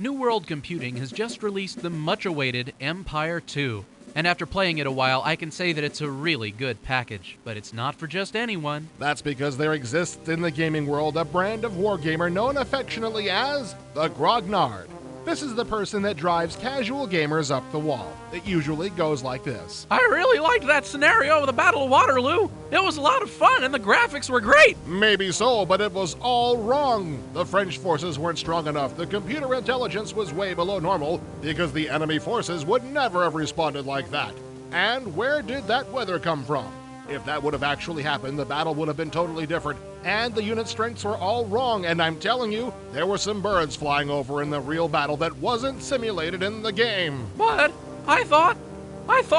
New World Computing has just released the much-awaited Empire 2. And after playing it a while, I can say that it's a really good package. But it's not for just anyone. That's because there exists in the gaming world a brand of wargamer known affectionately as the Grognard. This is the person that drives casual gamers up the wall. It usually goes like this. I really liked that scenario of the Battle of Waterloo. It was a lot of fun and the graphics were great. Maybe so, but it was all wrong. The French forces weren't strong enough. The computer intelligence was way below normal because the enemy forces would never have responded like that. And where did that weather come from? If that would have actually happened, the battle would have been totally different, and the unit strengths were all wrong, and I'm telling you, there were some birds flying over in the real battle that wasn't simulated in the game. But I thought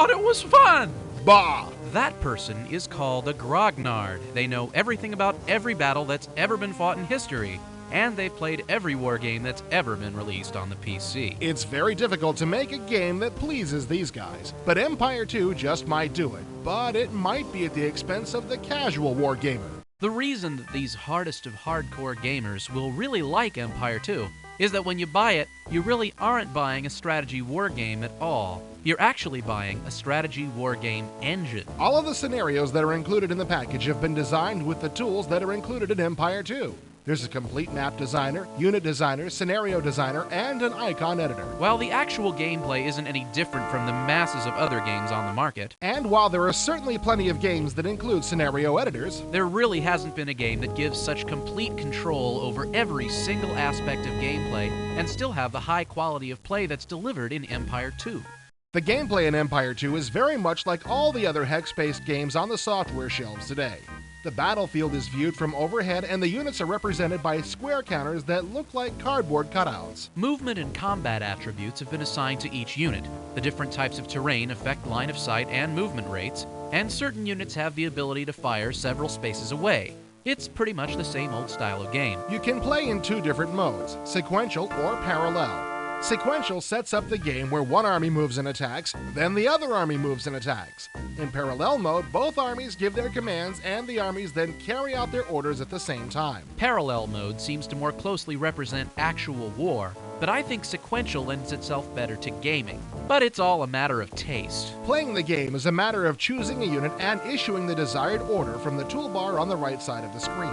it was fun. Bah! That person is called a Grognard. They know everything about every battle that's ever been fought in history, and they've played every war game that's ever been released on the PC. It's very difficult to make a game that pleases these guys, but Empire 2 just might do it. But it might be at the expense of the casual wargamer. The reason that these hardest of hardcore gamers will really like Empire 2 is that when you buy it, you really aren't buying a strategy war game at all. You're actually buying a strategy war game engine. All of the scenarios that are included in the package have been designed with the tools that are included in Empire 2. There's a complete map designer, unit designer, scenario designer, and an icon editor. While the actual gameplay isn't any different from the masses of other games on the market, And while there are certainly plenty of games that include scenario editors, there really hasn't been a game that gives such complete control over every single aspect of gameplay and still have the high quality of play that's delivered in Empire 2. the gameplay in Empire 2 is very much like all the other hex-based games on the software shelves today. The battlefield is viewed from overhead and the units are represented by square counters that look like cardboard cutouts. Movement and combat attributes have been assigned to each unit. The different types of terrain affect line of sight and movement rates, and certain units have the ability to fire several spaces away. It's pretty much the same old style of game. You can play in two different modes, sequential or parallel. Sequential sets up the game where one army moves and attacks, then the other army moves and attacks. In parallel mode, both armies give their commands and the armies then carry out their orders at the same time. Parallel mode seems to more closely represent actual war, but I think sequential lends itself better to gaming. But it's all a matter of taste. Playing the game is a matter of choosing a unit and issuing the desired order from the toolbar on the right side of the screen.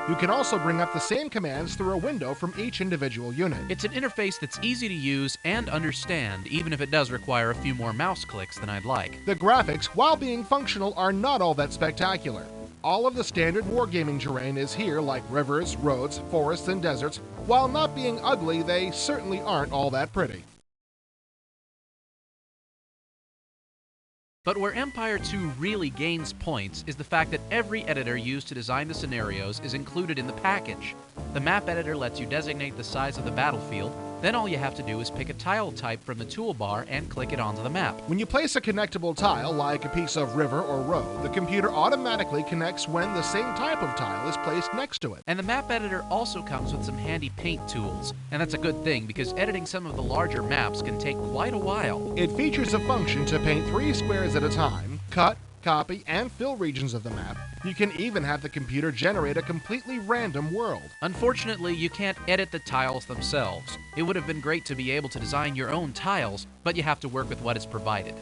You can also bring up the same commands through a window from each individual unit. It's an interface that's easy to use and understand, even if it does require a few more mouse clicks than I'd like. The graphics, while being functional, are not all that spectacular. All of the standard wargaming terrain is here, like rivers, roads, forests, and deserts. While not being ugly, they certainly aren't all that pretty. But where Empire 2 really gains points is the fact that every editor used to design the scenarios is included in the package. The map editor lets you designate the size of the battlefield, then all you have to do is pick a tile type from the toolbar and click it onto the map. When you place a connectable tile, like a piece of river or road, the computer automatically connects when the same type of tile is placed next to it. And the map editor also comes with some handy paint tools, and that's a good thing because editing some of the larger maps can take quite a while. It features a function to paint 3 squares at a time, cut, copy, and fill regions of the map. You can even have the computer generate a completely random world. Unfortunately, you can't edit the tiles themselves. It would have been great to be able to design your own tiles, but you have to work with what is provided.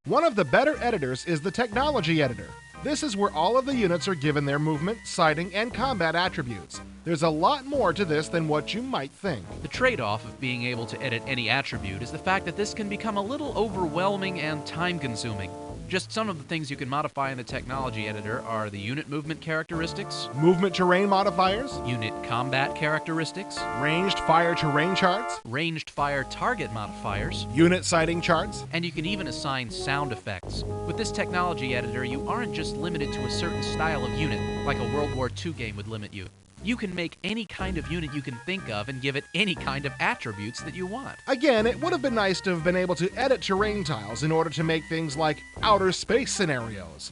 One of the better editors is the technology editor. This is where all of the units are given their movement, sighting, and combat attributes. There's a lot more to this than what you might think. The trade-off of being able to edit any attribute is the fact that this can become a little overwhelming and time-consuming. Just some of the things you can modify in the technology editor are the unit movement characteristics, Movement terrain modifiers, unit combat characteristics, ranged fire terrain charts, ranged fire target modifiers, unit sighting charts. and you can even assign sound effects. With this technology editor, you aren't just limited to a certain style of unit, like a World War II game would limit you. You can make any kind of unit you can think of and give it any kind of attributes that you want. Again, it would have been nice to have been able to edit terrain tiles in order to make things like outer space scenarios.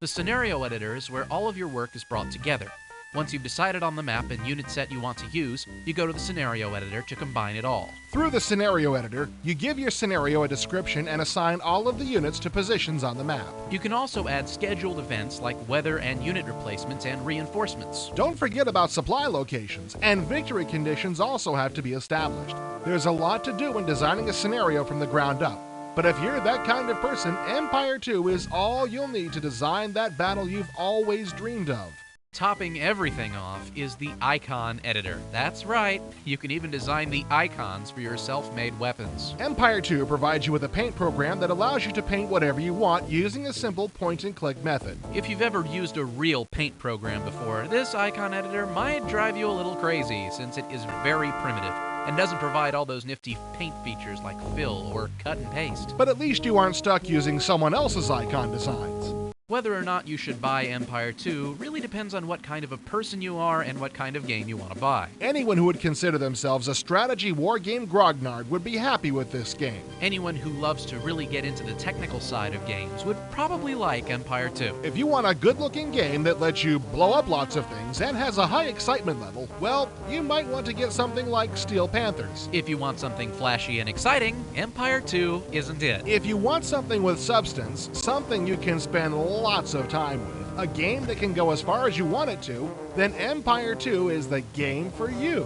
The scenario editor is where all of your work is brought together. Once you've decided on the map and unit set you want to use, you go to the scenario editor to combine it all. Through the scenario editor, you give your scenario a description and assign all of the units to positions on the map. You can also add scheduled events like weather and unit replacements and reinforcements. Don't forget about supply locations, and victory conditions also have to be established. There's a lot to do when designing a scenario from the ground up. But if you're that kind of person, Empire 2 is all you'll need to design that battle you've always dreamed of. Topping everything off is the icon editor. That's right, you can even design the icons for your self-made weapons. Empire 2 provides you with a paint program that allows you to paint whatever you want using a simple point-and-click method. If you've ever used a real paint program before, this icon editor might drive you a little crazy since it is very primitive and doesn't provide all those nifty paint features like fill or cut and paste. But at least you aren't stuck using someone else's icon designs. Whether or not you should buy Empire 2 really depends on what kind of a person you are and what kind of game you want to buy. Anyone who would consider themselves a strategy wargame grognard would be happy with this game. Anyone who loves to really get into the technical side of games would probably like Empire 2. If you want a good-looking game that lets you blow up lots of things and has a high excitement level, well, you might want to get something like Steel Panthers. If you want something flashy and exciting, Empire 2 isn't it. If you want something with substance, something you can spend lots of time with, a game that can go as far as you want it to, then Empire 2 is the game for you.